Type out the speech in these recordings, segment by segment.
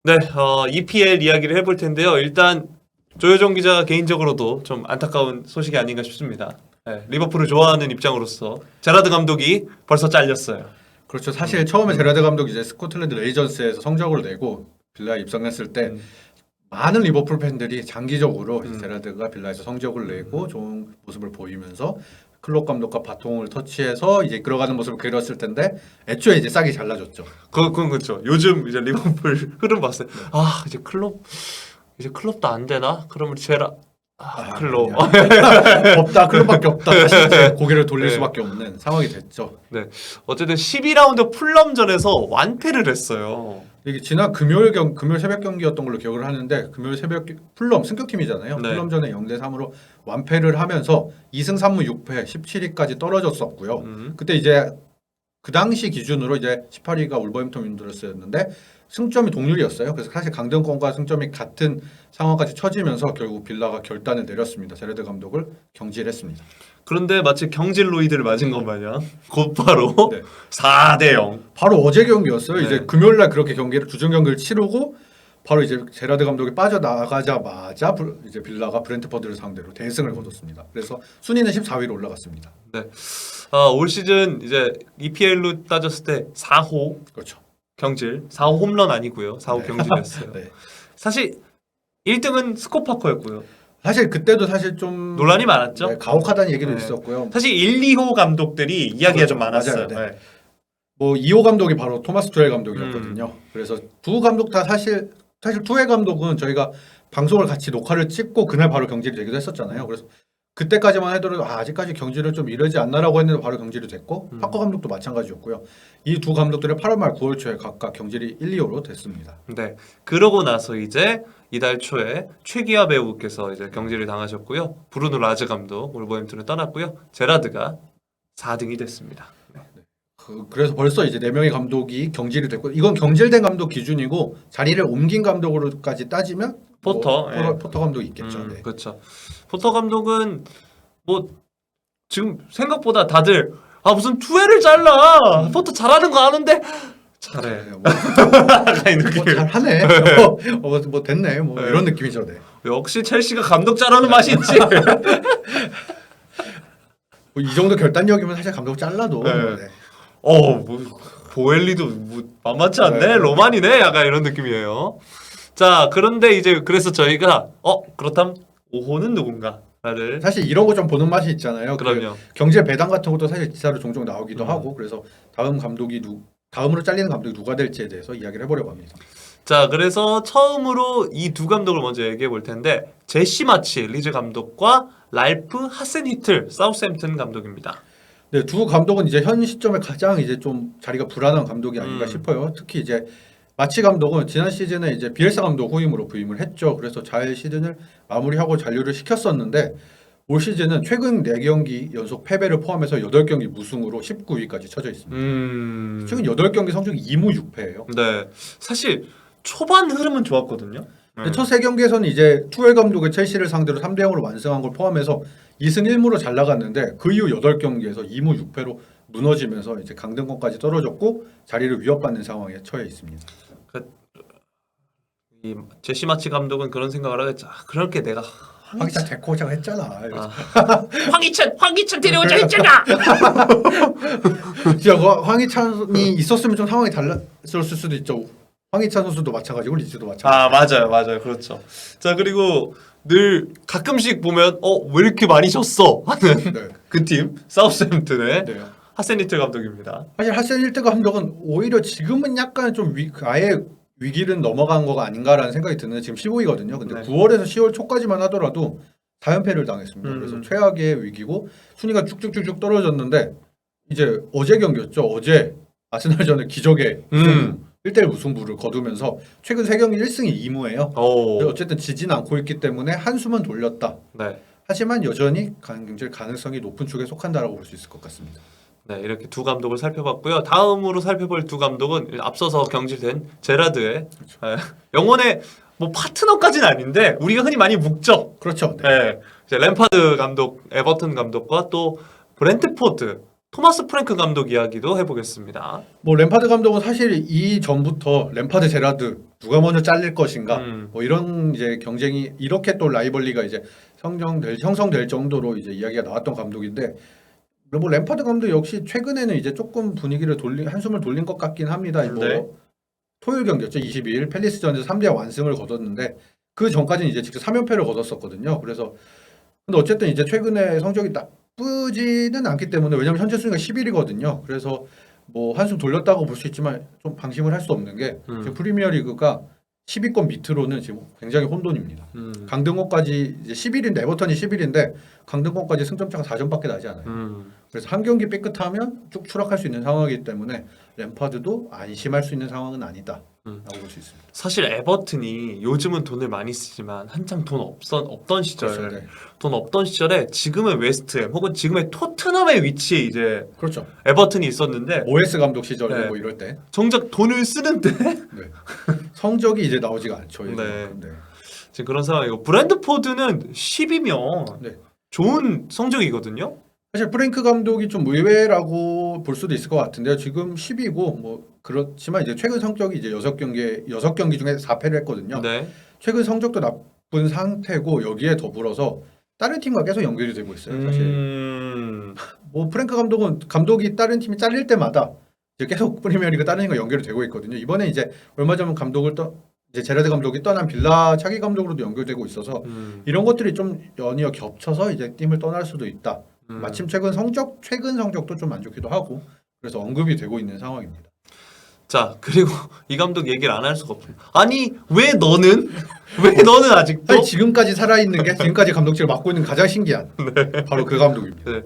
네, EPL 이야기를 해볼 텐데요. 일단 조효정 기자 개인적으로도 좀 안타까운 소식이 아닌가 싶습니다. 네, 리버풀을 좋아하는 입장으로서 제라드 감독이 벌써 잘렸어요. 그렇죠. 사실 처음에 제라드 감독이 이제 스코틀랜드 레이전스에서 성적을 내고 빌라에 입성했을 때 많은 리버풀 팬들이 장기적으로 제라드가 빌라에서 성적을 내고 좋은 모습을 보이면서 클롭 감독과 바통을 터치해서 이제 끌어가는 모습을 그렸을 텐데 애초에 이제 싹이 잘라졌죠. 그건 그렇죠. 요즘 이제 리버풀 흐름 봤어요. 아 이제 클럽도 안 되나? 그러면 클럽. 없다. 클럽밖에 없다. 다시 이제 고개를 돌릴 네. 수밖에 없는 상황이 됐죠. 네, 어쨌든 12라운드 풀럼전에서 완패를 했어요. 이게 지난 금요일 새벽 경기였던 걸로 기억을 하는데 금요일 새벽 풀럼 승격팀이잖아요. 네. 풀럼전에 0대3으로 완패를 하면서 2승 3무 6패 17위까지 떨어졌었고요. 그때 이제 그 당시 기준으로 이제 18위가 울버햄птон 윈도우스였는데 승점이 동률이었어요. 그래서 사실 강등권과 승점이 같은 상황까지 처지면서 결국 빌라가 결단을 내렸습니다. 제라드 감독을 경질했습니다. 그런데 마치 경질 로이드를 맞은 것 마냥 곧바로 네. 4대0. 바로 어제 경기였어요. 네. 이제 금요일 날 그렇게 주중 경기를 치르고 바로 이제 제라드 감독이 빠져나가자마자 이제 빌라가 브렌트퍼드를 상대로 대승을 거뒀습니다. 그래서 순위는 14위로 올라갔습니다. 네. 올 시즌 이제 EPL로 따졌을 때 4호 그렇죠. 경질, 4호 홈런 아니고요. 4호 네. 경질이었어요. 네. 사실 1등은 스코파커였고요. 사실 그때도 사실 좀 논란이 많았죠. 네, 가혹하다는 얘기도 네. 있었고요. 사실 1, 2호 감독들이 이야기가 좀 많았어요. 맞아요. 네. 네. 뭐 2호 감독이 바로 토마스 투엘 감독이었거든요. 그래서 두 감독 다 사실 투엘 감독은 저희가 방송을 같이 녹화를 찍고 그날 바로 경질이 되기도 했었잖아요. 그래서 그때까지만 해도 아직까지 경질을 좀 이르지 않나라고 했는데 바로 경질이 됐고 파커 감독도 마찬가지였고요. 이 두 감독들의 8월 말 9월 초에 각각 경질이 1, 2호로 됐습니다. 네. 그러고 나서 이제 이달 초에 최기아 배우께서 이제 경질을 당하셨고요. 브루노 라즈 감독 울버햄튼을 떠났고요. 제라드가 4등이 됐습니다. 네. 그래서 벌써 이제 4명의 감독이 경질이 됐고 이건 경질된 감독 기준이고 자리를 옮긴 감독으로까지 따지면 포터, 예. 포터 감독이 있겠죠. 네. 그렇죠. 포터 감독은 뭐 지금 생각보다 다들 무슨 투회를 잘라 포터 잘하는 거 아는데 잘해. 뭐 약간 이렇게 잘하네. 뭐 됐네. 뭐 네. 이런 느낌이죠. 네. 역시 첼시가 감독 잘하는 맛이 있지. 뭐 이 정도 결단력이면 사실 감독 잘라도 네. 네. 뭐 보엘리도 뭐 만만치 않네. 네. 로만이네. 약간 이런 느낌이에요. 자, 그런데 이제 그래서 저희가 그렇다면 5호는 누군가를 사실 이런 거 좀 보는 맛이 있잖아요. 그럼요. 그 경제 배당 같은 것도 사실 기사로 종종 나오기도 음. 하고 그래서 다음으로 잘리는 감독이 누가 될지에 대해서 이야기를 해보려고 합니다. 자, 그래서 처음으로 이 두 감독을 먼저 얘기해 볼 텐데 제시 마치 리즈 감독과 랄프 하센히틀 사우스햄튼 감독입니다. 네, 두 감독은 이제 현 시점에 가장 이제 좀 자리가 불안한 감독이 아닌가 싶어요. 특히 이제 마치 감독은 지난 시즌에 이제 비엘사 감독 후임으로 부임을 했죠. 그래서 잘 시즌을 마무리하고 잔류를 시켰었는데 올 시즌은 최근 4경기 연속 패배를 포함해서 8경기 무승으로 19위까지 처져 있습니다. 최근 8경기 성적이 2무 6패예요. 네. 사실 초반 흐름은 좋았거든요. 근데 첫 3경기에서는 이제 투엘 감독의 첼시를 상대로 3대 0으로 완승한 걸 포함해서 2승 1무로 잘 나갔는데 그 이후 8경기에서 2무 6패로 무너지면서 이제 강등권까지 떨어졌고 자리를 위협받는 상황에 처해 있습니다. 이 제시 마치 감독은 그런 생각을 하겠죠. 그렇게 내가 황희찬 데리고 오자고 했잖아. 황희찬 데려오자 했잖아. 진짜 황희찬이 있었으면 좀 상황이 달랐을 수도 있죠. 황희찬 선수도 마찬가지고 리즈도 마찬가지고. 맞아요. 그렇죠. 자, 그리고 늘 가끔씩 보면 왜 이렇게 많이 졌어 하는 네. 그 팀 사우스햄튼의 네. 하센히틀 감독입니다. 사실 하센힐트 감독은 오히려 지금은 약간 좀 아예 위기는 넘어간 거가 아닌가라는 생각이 드는데 지금 15위거든요. 근데 네. 9월에서 10월 초까지만 하더라도 4연패를 당했습니다. 그래서 최악의 위기고 순위가 쭉쭉쭉쭉 떨어졌는데 이제 어제 경기였죠. 어제 아스날전에 기적의 1대1 무승부를 거두면서 최근 3경기 1승이 2무예요. 어쨌든 지진 않고 있기 때문에 한숨은 돌렸다. 네. 하지만 여전히 굉장히 가능성이 높은 쪽에 속한다라고 볼 수 있을 것 같습니다. 네, 이렇게 두 감독을 살펴봤고요. 다음으로 살펴볼 두 감독은 앞서서 경질된 제라드의 영혼의 뭐 파트너까지는 아닌데 우리가 흔히 많이 묵죠. 그렇죠. 네. 네. 이제 램파드 감독, 에버턴 감독과 또 브렌트포드 토마스 프랭크 감독 이야기도 해보겠습니다. 뭐 램파드 감독은 사실 이 전부터 램파드 제라드 누가 먼저 잘릴 것인가 음. 이런 이제 경쟁이 이렇게 또 라이벌리가 이제 형성될 정도로 이제 이야기가 나왔던 감독인데 뭐 램파드 감독 역시 최근에는 이제 조금 분위기를 한숨을 돌린 것 같긴 합니다. 네. 토요일 경기였죠. 22일 팰리스전에서 3대 완승을 거뒀는데 그 전까지는 이제 직접 3연패를 거뒀었거든요. 그래서 근데 어쨌든 이제 최근에 성적이 나쁘지는 않기 때문에 왜냐면 현재 순위가 10일이거든요. 그래서 뭐 한숨 돌렸다고 볼 수 있지만 좀 방심을 할 수 없는 게 지금 프리미어리그가 10위권 밑으로는 지금 굉장히 혼돈입니다. 강등권까지 이제 11인데 에버턴이 11인데 강등권까지 승점차가 4점밖에 나지 않아요. 그래서 한 경기 삐끗하면 쭉 추락할 수 있는 상황이기 때문에 램파드도 안심할 수 있는 상황은 아니다라고 볼 수 있습니다. 사실 에버튼이 요즘은 돈을 많이 쓰지만 한창 없던 시절, 그렇죠. 네. 돈 없던 시절에 지금의 웨스트햄 혹은 지금의 토트넘의 위치에 이제 그렇죠. 에버튼이 있었는데 오에스 감독 시절에 네. 뭐 이럴 때 정작 돈을 쓰는데 네. 성적이 이제 나오지가 않죠. 네. 네. 지금 그런 상황이고 브랜드포드는 10이면 네. 좋은 성적이거든요. 사실 프랭크 감독이 좀 의외라고 볼 수도 있을 것 같은데요. 지금 10이고 뭐 그렇지만 이제 최근 성적이 이제 6경기 중에 4패를 했거든요. 네. 최근 성적도 나쁜 상태고 여기에 더불어서 다른 팀과 계속 연결이 되고 있어요. 사실 뭐 프랭크 감독이 다른 팀이 잘릴 때마다 이제 계속 프리미어리그 다른 팀과 연결이 되고 있거든요. 이번에 이제 얼마 전 이제 제라드 감독이 떠난 빌라 차기 감독으로도 연결되고 있어서 이런 것들이 좀 연이어 겹쳐서 이제 팀을 떠날 수도 있다. 마침 최근 성적도 좀 안 좋기도 하고 그래서 언급이 되고 있는 상황입니다. 자, 그리고 이 감독 얘기를 안 할 수가 없어요. 아니 왜 너는 아직도 사실 지금까지 살아있는 게 지금까지 감독직을 맡고 있는 가장 신기한 바로 그 감독입니다. 네.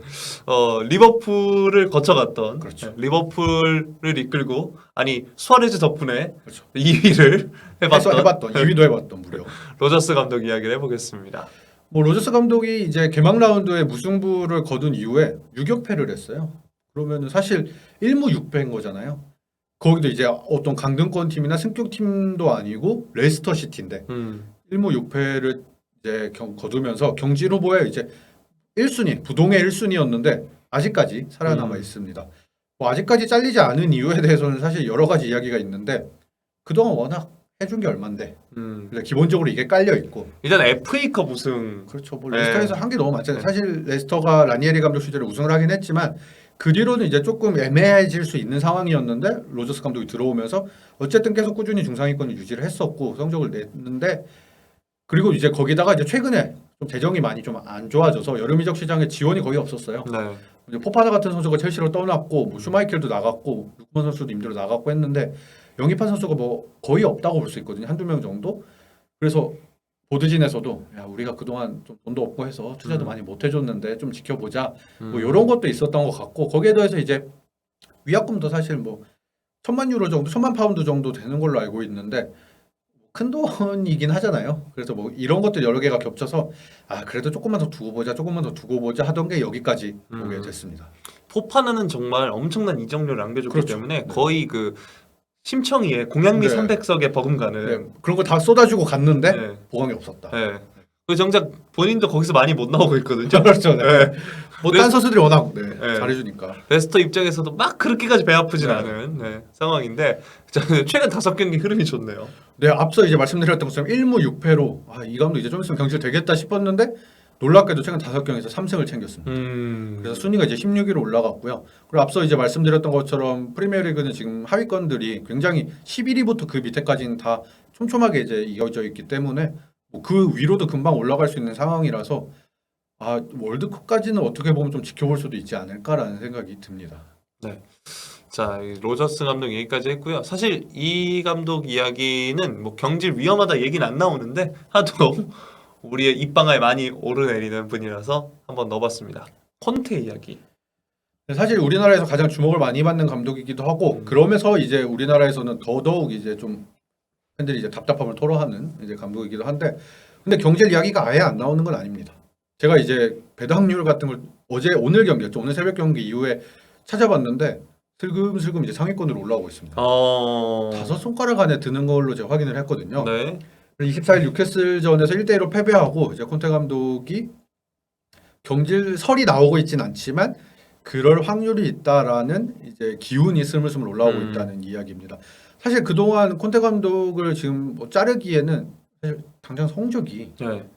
리버풀을 거쳐갔던 그렇죠. 리버풀을 이끌고 아니 수아레즈 덕분에 그렇죠. 2위를 해봤던 2위도 해봤던 무려. 로저스 감독 이야기를 해보겠습니다. 뭐 로저스 감독이 이제 개막 라운드에 무승부를 거둔 이후에 6연패를 했어요. 그러면은 사실 1무 6패인 거잖아요. 거기도 이제 어떤 강등권 팀이나 승격 팀도 아니고 레스터 시티인데 1무 6패를 이제 거두면서 경질 후보에 이제 1순위 부동의 1순위였는데 아직까지 살아남아 있습니다. 뭐 아직까지 잘리지 않은 이유에 대해서는 사실 여러 가지 이야기가 있는데 그동안 워낙 해준 게 얼만데 기본적으로 이게 깔려 있고 일단 FA컵 우승 그렇죠. 뭐 레스터에서 한 게 너무 많잖아요. 사실 레스터가 라니에리 감독 시절에 우승을 하긴 했지만 그 뒤로는 이제 조금 애매해질 수 있는 상황이었는데 로저스 감독이 들어오면서 어쨌든 계속 꾸준히 중상위권을 유지를 했었고 성적을 냈는데 그리고 이제 거기다가 이제 최근에 좀 재정이 많이 좀 안 좋아져서 여름 이적 시장에 지원이 거의 없었어요. 네. 이제 포파나 같은 선수가 첼시로 떠났고 뭐 슈마이켈도 나갔고 루크만 선수도 임대로 나갔고 했는데 영입한 선수가 뭐 거의 없다고 볼 수 있거든요. 한두 명 정도. 그래서 보드진에서도 야 우리가 그동안 좀 돈도 없고 해서 투자도 많이 못 해줬는데 좀 지켜보자. 뭐 이런 것도 있었던 것 같고 거기에 더해서 이제 위약금도 사실 뭐 1,000만 유로 정도, 1,000만 파운드 정도 되는 걸로 알고 있는데 큰 돈이긴 하잖아요. 그래서 뭐 이런 것들 여러 개가 겹쳐서 아 그래도 조금만 더 두고 보자 하던 게 여기까지 오게 됐습니다. 포파나는 정말 엄청난 이적료를 안겨줬기 그렇죠. 때문에 네. 거의 그 심청이에 공양미 네. 300석에 버금가는 네, 그런 거 다 쏟아주고 갔는데 네. 보강이 없었다. 네. 그 정작 본인도 거기서 많이 못 나오고 있거든요. 그렇죠. 네. 네. 뭐딴 선수들이 워낙 네. 잘해주니까. 레스터 입장에서도 막 그렇게까지 배 아프진 네. 않은 상황인데 최근 5경기 흐름이 좋네요. 네, 앞서 이제 말씀드렸던 것처럼 1무 6패로 이 감독 이제 좀 있으면 경질 되겠다 싶었는데 놀랍게도 최근 5경기에서 3승을 챙겼습니다. 그래서 순위가 이제 16위로 올라갔고요. 그리고 앞서 이제 말씀드렸던 것처럼 프리미어리그는 지금 하위권들이 굉장히 11위부터 그 밑에까지는 다 촘촘하게 이제 이어져 있기 때문에 뭐 그 위로도 금방 올라갈 수 있는 상황이라서 월드컵까지는 어떻게 보면 좀 지켜볼 수도 있지 않을까라는 생각이 듭니다. 네. 자, 이 로저스 감독 얘기까지 했고요. 사실 이 감독 이야기는 뭐 경질 위험하다 얘기는 안 나오는데 하도 우리의 입방아에 많이 오르내리는 분이라서 한번 넣어봤습니다. 콘테 이야기. 사실 우리나라에서 가장 주목을 많이 받는 감독이기도 하고 그러면서 이제 우리나라에서는 더더욱 이제 좀 팬들이 이제 답답함을 토로하는 이제 감독이기도 한데 근데 경질 이야기가 아예 안 나오는 건 아닙니다. 제가 이제 배당률 같은 걸 오늘 경기였죠. 오늘 새벽 경기 이후에 찾아봤는데 슬금슬금 이제 상위권으로 올라오고 있습니다. 5손가락 안에 드는 걸로 제가 확인을 했거든요. 네. 24일 뉴캐슬전에서 1대1로 패배하고 이제 콘테 감독이 경질설이 나오고 있진 않지만 그럴 확률이 있다라는 이제 기운이 스물스물 올라오고 있다는 이야기입니다. 사실 그동안 콘테 감독을 지금 뭐 자르기에는 사실 당장 성적이 네.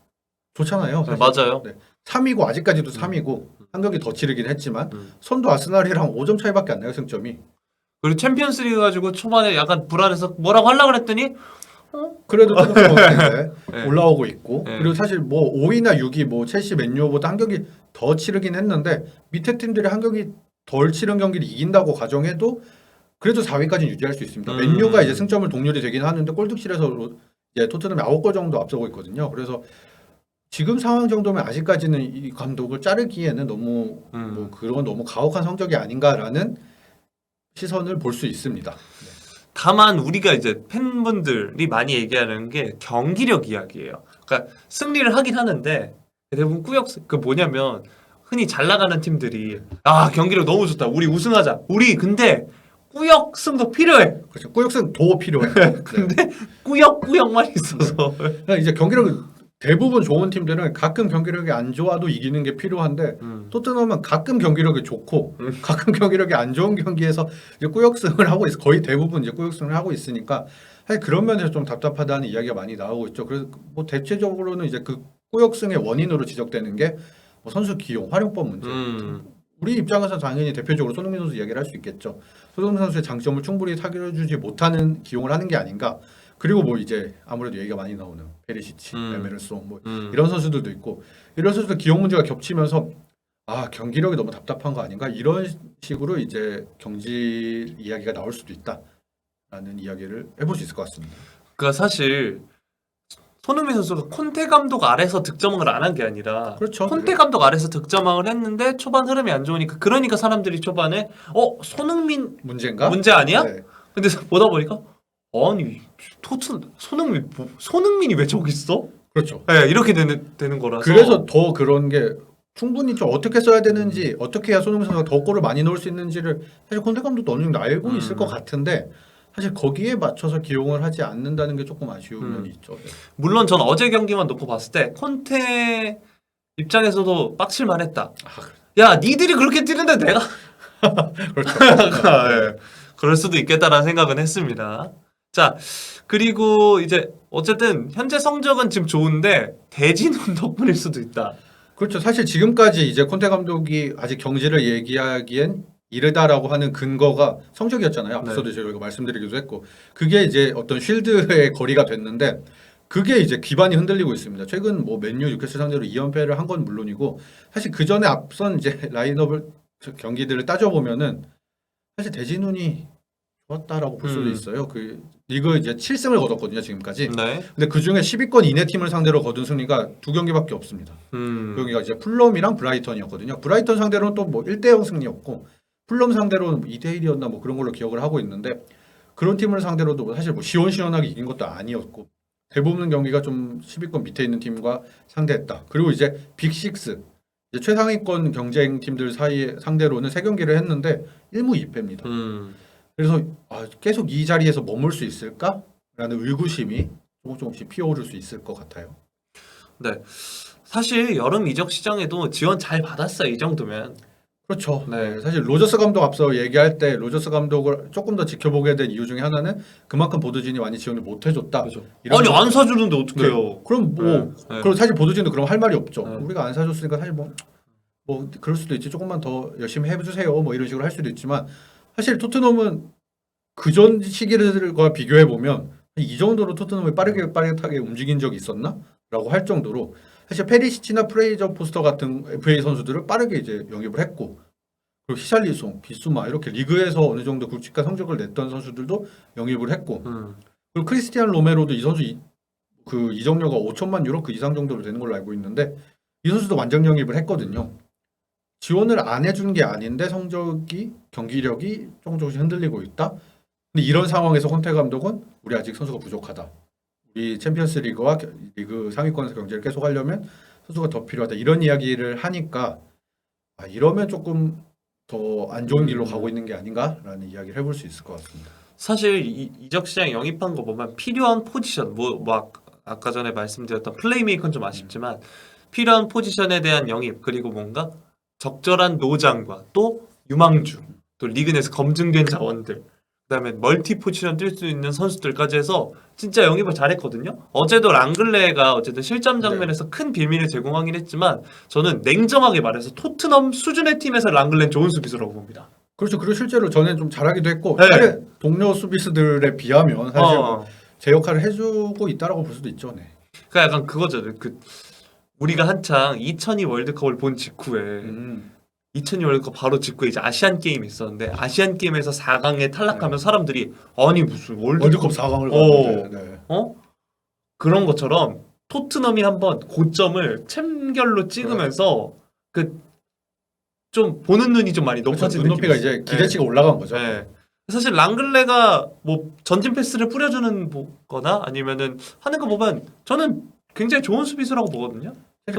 좋잖아요. 네, 사실. 맞아요. 네. 3위고 아직까지도 3위고 한 경기 더 치르긴 했지만 음. 선두 아스날이랑 5점 차이밖에 안 나요, 승점이. 그리고 챔피언스리그 가지고 초반에 약간 불안해서 뭐라고 하려고 그랬더니 그래도 토트넘은 이제 네. 올라오고 있고 네. 그리고 사실 뭐 5위나 6위 뭐 첼시, 맨유보다 한 경기 더 치르긴 했는데 밑에 팀들이 한 경기 덜 치른 경기를 이긴다고 가정해도 그래도 4위까지는 유지할 수 있습니다. 맨유가 이제 승점을 동률이 되긴 하는데 골득실에서 이제 토트넘이 9골 정도 앞서고 있거든요. 그래서 지금 상황 정도면 아직까지는 이 감독을 자르기에는 너무 뭐 그런 너무 가혹한 성적이 아닌가라는 시선을 볼 수 있습니다. 다만 우리가 이제 팬분들이 많이 얘기하는 게 경기력 이야기예요. 그러니까 승리를 하긴 하는데 대부분 그 뭐냐면 흔히 잘 나가는 팀들이 아 경기력 너무 좋다. 우리 우승하자. 우리 근데 꾸역승도 필요해. 그렇죠. 꾸역승 더 필요해요. 네. 근데 꾸역꾸역만 있어서 그러니까 이제 경기력 대부분 좋은 팀들은 가끔 경기력이 안 좋아도 이기는 게 필요한데 토트넘은 가끔 경기력이 좋고 가끔 경기력이 안 좋은 경기에서 이제 꾸역승을 하고 있어. 거의 대부분 이제 꾸역승을 하고 있으니까 사실 그런 면에서 좀 답답하다는 이야기가 많이 나오고 있죠. 그래서 뭐 대체적으로는 이제 그 꾸역승의 원인으로 지적되는 게 뭐 선수 기용, 활용법 문제. 우리 입장에서 당연히 대표적으로 손흥민 선수 이야기를 할 수 있겠죠. 손흥민 선수의 장점을 충분히 타결해주지 못하는 기용을 하는 게 아닌가. 그리고 뭐 이제 아무래도 얘기가 많이 나오는 페리시치, 에메르송 뭐 이런 선수들도 있고 이런 선수들 기용 문제가 겹치면서 아 경기력이 너무 답답한 거 아닌가 이런 식으로 이제 경질 이야기가 나올 수도 있다라는 이야기를 해볼 수 있을 것 같습니다. 그러니까 사실 손흥민 선수가 콘테 감독 아래서 득점왕을 안 한 게 아니라 그렇죠. 콘테 감독 아래서 득점왕을 했는데 초반 흐름이 안 좋으니까 그러니까 사람들이 초반에 손흥민 문제인가? 문제 아니야? 네. 근데 보다 보니까 아니 손흥민이 왜 저기 있어? 그렇죠. 네, 이렇게 되는 거라서 그래서 더 그런 게 충분히 좀 어떻게 써야 되는지 어떻게 해야 손흥민 선수가 더 골을 많이 넣을 수 있는지를 사실 콘테 감독도 어느 정도 알고 있을 것 같은데 사실 거기에 맞춰서 기용을 하지 않는다는 게 조금 아쉬운 면이 있죠. 네. 물론 전 어제 경기만 놓고 봤을 때 콘테 입장에서도 빡칠만 했다. 야 니들이 그렇게 뛰는데 내가 그렇죠. 네, 그럴 수도 있겠다라는 생각은 했습니다. 자 그리고 이제 어쨌든 현재 성적은 지금 좋은데 대진훈 덕분일 수도 있다. 그렇죠. 사실 지금까지 이제 콘테 감독이 아직 경질을 얘기하기엔 이르다라고 하는 근거가 성적이었잖아요. 앞서도 저희가 말씀드리기도 했고 그게 이제 어떤 쉴드의 거리가 됐는데 그게 이제 기반이 흔들리고 있습니다. 최근 뭐 맨유, 뉴캐슬 상대로 2연패를 한 건 물론이고 사실 그 전에 앞선 이제 라인업을 경기들을 따져보면은 사실 대진훈이 좋았다라고 볼 수도 있어요. 그 리그 이제 7승을 거뒀거든요 지금까지. 네. 근데 그 중에 10위권 이내 팀을 상대로 거둔 승리가 2경기밖에 없습니다. 그 경기가 이제 풀럼이랑 브라이턴이었거든요. 브라이턴 상대로는 또 뭐 1대0 승리였고 풀럼 상대로는 2대1이었나 뭐 그런 걸로 기억을 하고 있는데 그런 팀을 상대로도 사실 뭐 시원시원하게 이긴 것도 아니었고 대부분 경기가 좀 10위권 밑에 있는 팀과 상대했다. 그리고 이제 빅6 이제 최상위권 경쟁 팀들 사이 상대로는 3경기를 했는데 1무 2패입니다. 그래서 계속 이 자리에서 머물 수 있을까라는 의구심이 조금씩 피어오를 수 있을 것 같아요. 네. 사실 여름 이적 시장에도 지원 잘 받았어요. 이 정도면. 그렇죠. 네. 사실 로저스 감독 앞서 얘기할 때 로저스 감독을 조금 더 지켜보게 된 이유 중에 하나는 그만큼 보드진이 많이 지원을 못 해줬다. 그렇죠. 이런 아니 거- 안 사주는데 어떡해요? 네. 그럼 뭐 네. 그럼 사실 보드진도 그럼 할 말이 없죠. 네. 우리가 안 사줬으니까 사실 뭐 그럴 수도 있지. 조금만 더 열심히 해주세요. 뭐 이런 식으로 할 수도 있지만 사실 토트넘은 그전 시기들과 비교해 보면 이 정도로 토트넘이 빠르게 움직인 적이 있었나?라고 할 정도로 사실 페리시치나 프레이저 포스터 같은 FA 선수들을 빠르게 이제 영입을 했고 그리고 히샬리송, 비수마 이렇게 리그에서 어느 정도 굵직한 성적을 냈던 선수들도 영입을 했고 그리고 크리스티안 로메로도 이 선수 그 이적료가 5천만 유로 그 이상 정도로 되는 걸로 알고 있는데 이 선수도 완전 영입을 했거든요. 지원을 안 해준 게 아닌데 성적이 경기력이 조금씩 흔들리고 있다. 근데 이런 상황에서 콘테 감독은 우리 아직 선수가 부족하다. 우리 챔피언스 리그와 리그 상위권에서 경쟁을 계속하려면 선수가 더 필요하다. 이런 이야기를 하니까 이러면 조금 더 안 좋은 길로 가고 있는 게 아닌가라는 이야기를 해볼 수 있을 것 같습니다. 사실 이적 시장 영입한 거 보면 필요한 포지션 아까 전에 말씀드렸던 플레이메이커는 좀 아쉽지만 필요한 포지션에 대한 영입 그리고 뭔가 적절한 노장과 또 유망주 또 리그 내에서 검증된 자원들 그다음에 멀티 포지션 뛸 수 있는 선수들까지 해서 진짜 영입을 잘했거든요. 어제도 랑글레가 어쨌든 실점 장면에서 큰 빌미를 제공하긴 했지만 저는 냉정하게 말해서 토트넘 수준의 팀에서 랑글레는 좋은 수비수라고 봅니다. 그렇죠. 그리고 실제로 전에 좀 잘하기도 했고 네. 다른 동료 수비수들에 비하면 사실 어. 제 역할을 해주고 있다라고 볼 수도 있죠. 네. 그러니까 약간 그거잖아요. 그 우리가 한창 2002 월드컵을 본 직후에 2002 월드컵 바로 직후에 이제 아시안 게임이 있었는데 아시안 게임에서 4강에 탈락하면 사람들이 아니 무슨 월드컵 4강을 어. 갔는데 네. 그런 것처럼 토트넘이 한번 고점을 챔결로 찍으면서 그 좀 보는 눈이 좀 많이 그렇죠. 높아진 눈높이가 느낌이 이제 기대치가 올라간 거죠. 네. 사실 랑글레가 뭐 전진 패스를 뿌려주는 거나 아니면은 하는 거 보면 저는 굉장히 좋은 수비수라고 보거든요.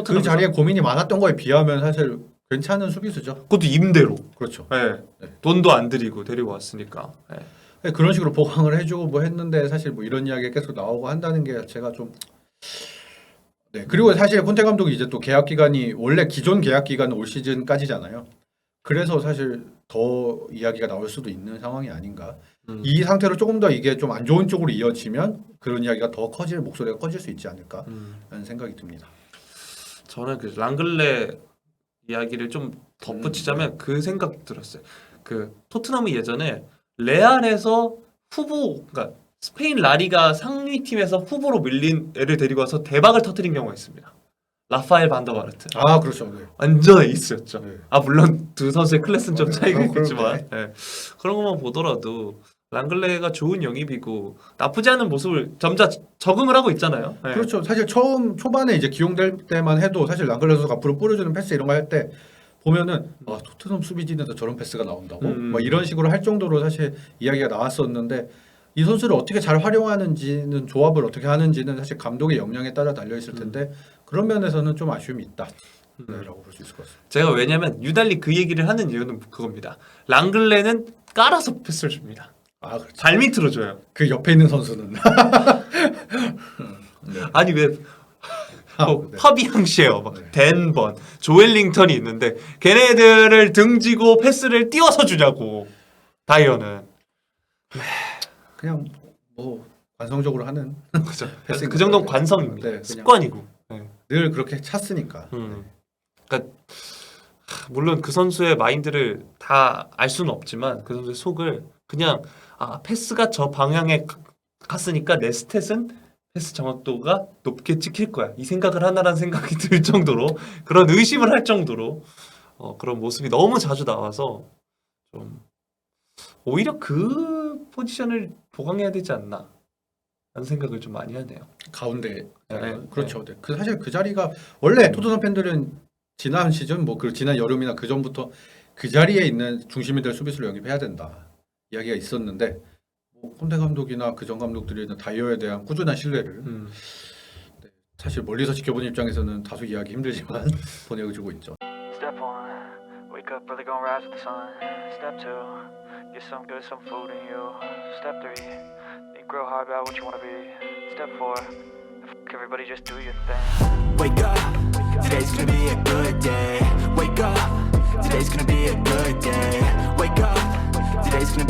그 자리에 고민이 많았던 거에 비하면 사실 괜찮은 수비수죠. 그것도 임대로. 그렇죠. 네. 네. 돈도 안 들이고 데리고 왔으니까. 네. 네, 그런 식으로 보강을 해주고 뭐 했는데 사실 뭐 이런 이야기 계속 나오고 한다는 게 제가 좀 네. 그리고 사실 콘테 감독이 이제 또 계약 기간이 원래 기존 계약 기간은 올 시즌까지잖아요. 그래서 사실 더 이야기가 나올 수도 있는 상황이 아닌가. 이 상태로 조금 더 이게 좀 안 좋은 쪽으로 이어지면 그런 이야기가 더 커질 목소리가 커질 수 있지 않을까라는 생각이 듭니다. 저는 그 랑글레 이야기를 좀 덧붙이자면 그 생각 들었어요. 그 토트넘이 예전에 레알에서 후보, 그러니까 스페인 라리가 상위 팀에서 후보로 밀린 애를 데리고 와서 대박을 터뜨린 경우가 있습니다. 라파엘 반더바르트. 아 그렇죠. 네. 완전 에이스였죠. 네. 아 물론 두 선수의 클래스는 좀 차이가 그런데. 있겠지만 그런 것만 보더라도 랑글레가 좋은 영입이고 나쁘지 않은 모습을 점차 적응을 하고 있잖아요. 네. 그렇죠. 사실 처음 초반에 이제 기용될 때만 해도 사실 랑글레 선수가 앞으로 뿌려주는 패스 이런 거 할 때 보면은 아 토트넘 수비진에서 저런 패스가 나온다고 막 이런 식으로 할 정도로 사실 이야기가 나왔었는데 이 선수를 어떻게 잘 활용하는지는 조합을 어떻게 하는지는 사실 감독의 역량에 따라 달려 있을 텐데 그런 면에서는 좀 아쉬움이 있다라고 볼 수 있을 것 같습니다. 제가 왜냐면 유달리 그 얘기를 하는 이유는 그겁니다. 랑글레는 깔아서 패스를 줍니다. 아 그렇죠. 발 밑으로 줘요. 그 옆에 있는 선수는 네. 아니 왜 네. 파비앙 셰어, 막 네. 댄번, 조엘링턴이 있는데 걔네들을 등지고 패스를 띄워서 주냐고. 다이어는 그냥 뭐 관성적으로 하는 그죠. 패스인 그 정도는 거죠. 관성입니다. 네, 그냥. 습관이고. 네. 늘 그렇게 찼으니까. 그러니까 물론 그 선수의 마인드를 다 알 수는 없지만 그 선수의 속을 그냥 패스가 저 방향에 갔으니까 내 스탯은 패스 정확도가 높게 찍힐 거야. 이 생각을 하나라는 생각이 들 정도로 그런 의심을 할 정도로 그런 모습이 너무 자주 나와서 좀 오히려 그 포지션을 보강해야 되지 않나 라는 생각을 좀 많이 하네요. 가운데 네. 그렇죠. 네. 그 사실 그 자리가 원래 토트넘 팬들은 지난 시즌 뭐 그 지난 여름이나 그 전부터 그 자리에 있는 중심이 될 수비수를 영입해야 된다 이야기가 있었는데 뭐 콘테 감독이나 그전 감독들이 다이어에 대한 꾸준한 신뢰를 네, 사실 멀리서 지켜보는 입장에서는 다소 이해하기 힘들지만 보내주고 있죠. Step 1, wake up early, gonna rise with the sun. Step 2, get some good, some food in you. Step 3, think real hard about what you wanna be. Step 4, everybody just do your thing. Wake up, today's gonna be a good day. Wake up, today's gonna be a good day. Wake up, today's gonna be